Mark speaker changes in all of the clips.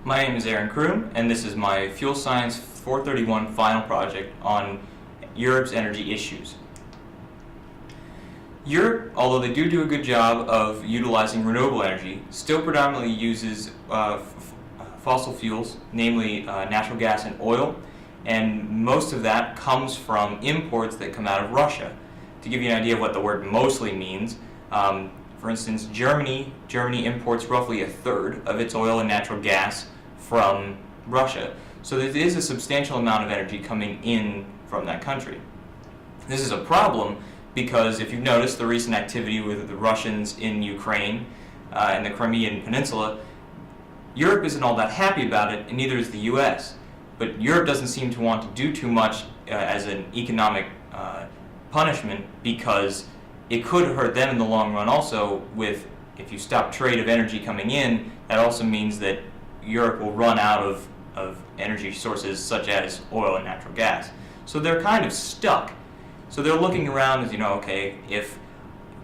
Speaker 1: My name is Aaron Kroon, and this is my Fuel Science 431 final project on Europe's energy issues. Europe, although they do a good job of utilizing renewable energy, still predominantly uses fossil fuels, namely natural gas and oil, and most of that comes from imports that come out of Russia. To give you an idea of what the word mostly means, for instance, Germany imports roughly a third of its oil and natural gas from Russia. So there is a substantial amount of energy coming in from that country. This is a problem because if you've noticed the recent activity with the Russians in Ukraine and the Crimean Peninsula, Europe isn't all that happy about it, and neither is the US. But Europe doesn't seem to want to do too much as an economic punishment because it could hurt them in the long run also. If you stop trade of energy coming in, that also means that Europe will run out of energy sources such as oil and natural gas. So they're kind of stuck. So they're looking around as, okay, if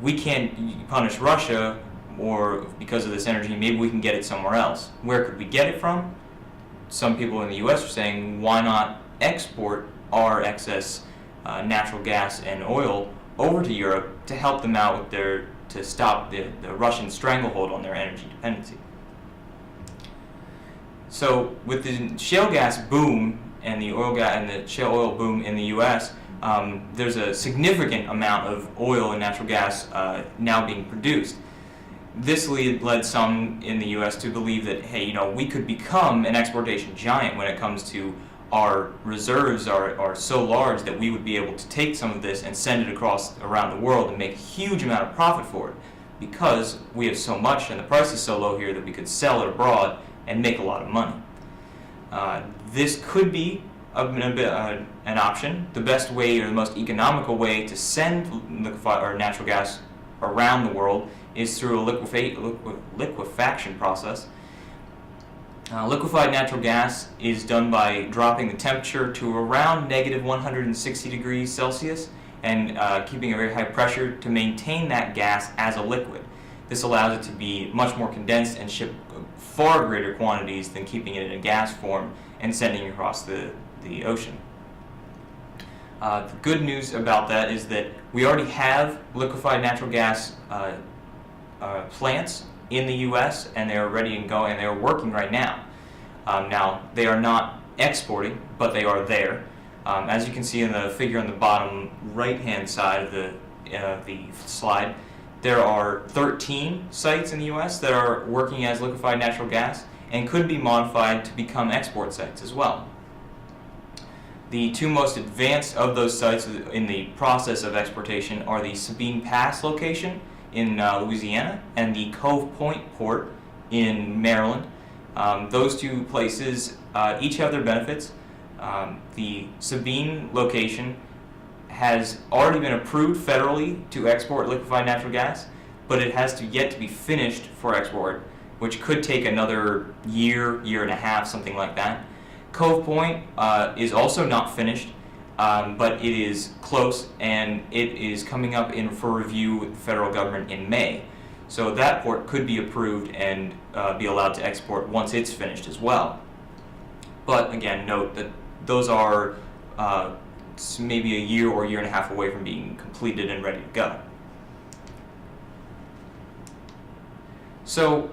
Speaker 1: we can't punish Russia or because of this energy, maybe we can get it somewhere else. Where could we get it from? Some people in the US are saying, why not export our excess natural gas and oil over to Europe to help them out with to stop the Russian stranglehold on their energy dependency. So with the shale gas boom and the shale oil boom in the US, there's a significant amount of oil and natural gas now being produced. This led some in the US to believe that, hey, we could become an exportation giant when it comes to our reserves are so large that we would be able to take some of this and send it around the world and make a huge amount of profit for it because we have so much and the price is so low here that we could sell it abroad and make a lot of money. This could be an option. The best way or the most economical way to send natural gas around the world is through a liquefaction process. Liquefied natural gas is done by dropping the temperature to around negative 160 degrees Celsius and keeping a very high pressure to maintain that gas as a liquid. This allows it to be much more condensed and ship far greater quantities than keeping it in a gas form and sending it across the ocean. The good news about that is that we already have liquefied natural gas plants in the US, and they are ready and going, and they are working right now. Now, they are not exporting, but they are there. As you can see in the figure on the bottom right-hand side of the slide, there are 13 sites in the US that are working as liquefied natural gas and could be modified to become export sites as well. The two most advanced of those sites in the process of exportation are the Sabine Pass location in Louisiana and the Cove Point port in Maryland. Those two places each have their benefits. The Sabine location has already been approved federally to export liquefied natural gas, but it has yet to be finished for export, which could take another year and a half, something like that. Cove Point is also not finished, but it is close, and it is coming up for review with the federal government in May. So that port could be approved and be allowed to export once it's finished as well. But again, note that those are maybe a year or year and a half away from being completed and ready to go. So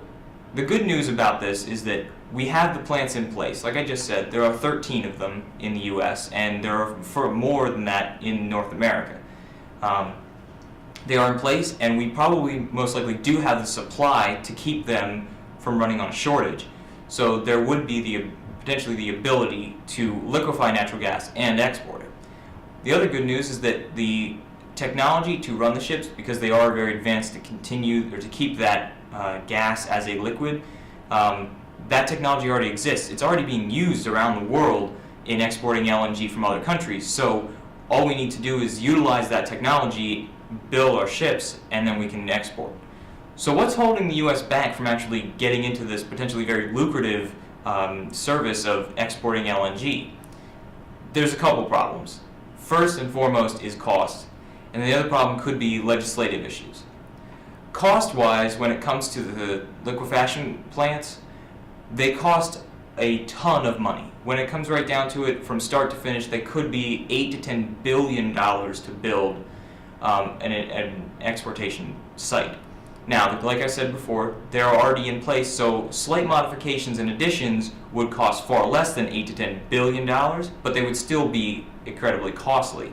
Speaker 1: the good news about this is that we have the plants in place. Like I just said, there are 13 of them in the US, and there are more than that in North America. They are in place, and we probably most likely do have the supply to keep them from running on a shortage. So there would be potentially the ability to liquefy natural gas and export it. The other good news is that the technology to run the ships, because they are very advanced to keep that gas as a liquid, that technology already exists. It's already being used around the world in exporting LNG from other countries. So all we need to do is utilize that technology, build our ships, and then we can export. So what's holding the US back from actually getting into this potentially very lucrative service of exporting LNG? There's a couple problems. First and foremost is cost, and the other problem could be legislative issues. Cost-wise, when it comes to the liquefaction plants, they cost a ton of money. When it comes right down to it, from start to finish, that could be $8 to $10 billion to build an exportation site. Now, like I said before, they're already in place, so slight modifications and additions would cost far less than $8 to $10 billion, but they would still be incredibly costly.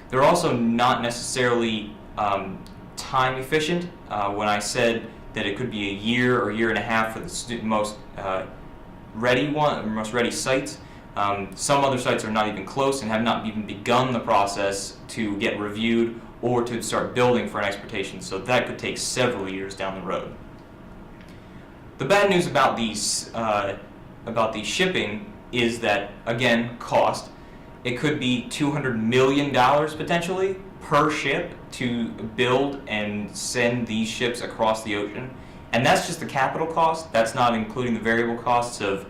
Speaker 1: They're also not necessarily time efficient. When I said that it could be a year or year and a half for the most ready sites, some other sites are not even close and have not even begun the process to get reviewed or to start building for an exportation, so that could take several years down the road. The bad news about the shipping is that, again, cost. It could be $200 million potentially per ship to build and send these ships across the ocean, and that's just the capital cost. That's not including the variable costs of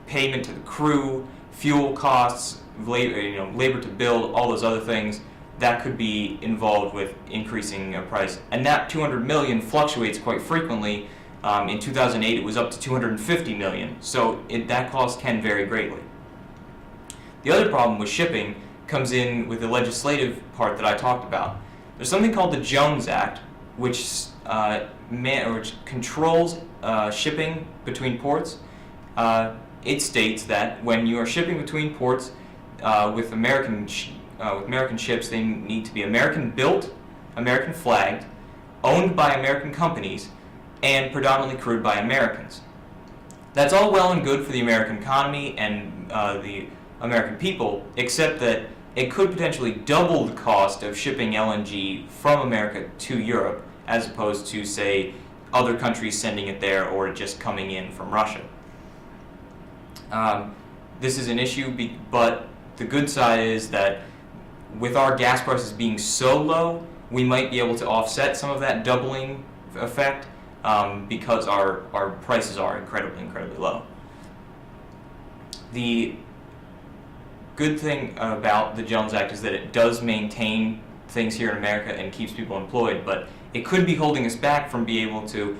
Speaker 1: payment to the crew, fuel costs, labor to build, all those other things that could be involved with increasing price. And that 200 million fluctuates quite frequently. In 2008, it was up to 250 million, so that cost can vary greatly. The other problem with shipping comes in with the legislative part that I talked about. There's something called the Jones Act, which controls shipping between ports. It states that when you are shipping between ports with American ships, they need to be American built, American flagged, owned by American companies, and predominantly crewed by Americans. That's all well and good for the American economy and the American people, except that it could potentially double the cost of shipping LNG from America to Europe, as opposed to, say, other countries sending it there or just coming in from Russia. This is an issue, but the good side is that with our gas prices being so low, we might be able to offset some of that doubling effect because our prices are incredibly low. The good thing about the Jones Act is that it does maintain things here in America and keeps people employed, but it could be holding us back from being able to,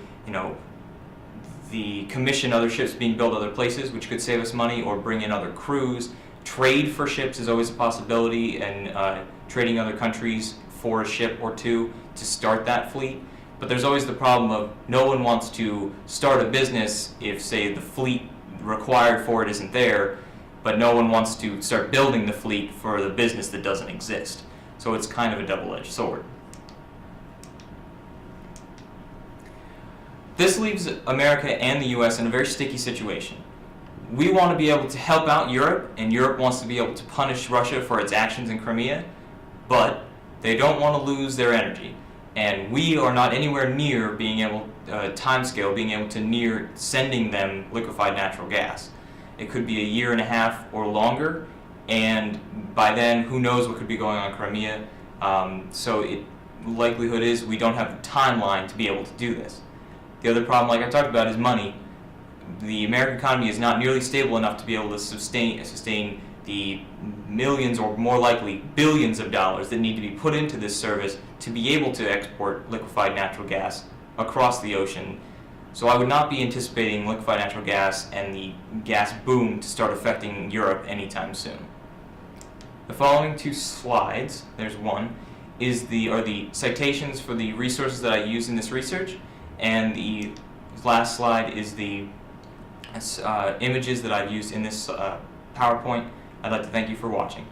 Speaker 1: commission other ships being built other places, which could save us money, or bring in other crews. Trade for ships is always a possibility, and trading other countries for a ship or two to start that fleet. But there's always the problem of no one wants to start a business if, say, the fleet required for it isn't there, but no one wants to start building the fleet for the business that doesn't exist. So it's kind of a double-edged sword. This leaves America and the US in a very sticky situation. We want to be able to help out Europe, and Europe wants to be able to punish Russia for its actions in Crimea, but they don't want to lose their energy. And we are not anywhere near being able, timescale, being able to near sending them liquefied natural gas. It could be a year and a half or longer, and by then, who knows what could be going on in Crimea. So likelihood is we don't have the timeline to be able to do this. The other problem, like I talked about, is money. The American economy is not nearly stable enough to be able to sustain the millions, or more likely billions of dollars that need to be put into this service to be able to export liquefied natural gas across the ocean. So I would not be anticipating liquefied natural gas and the gas boom to start affecting Europe anytime soon. The following two slides, there's one, are the citations for the resources that I used in this research, and the last slide is the images that I've used in this PowerPoint. I'd like to thank you for watching.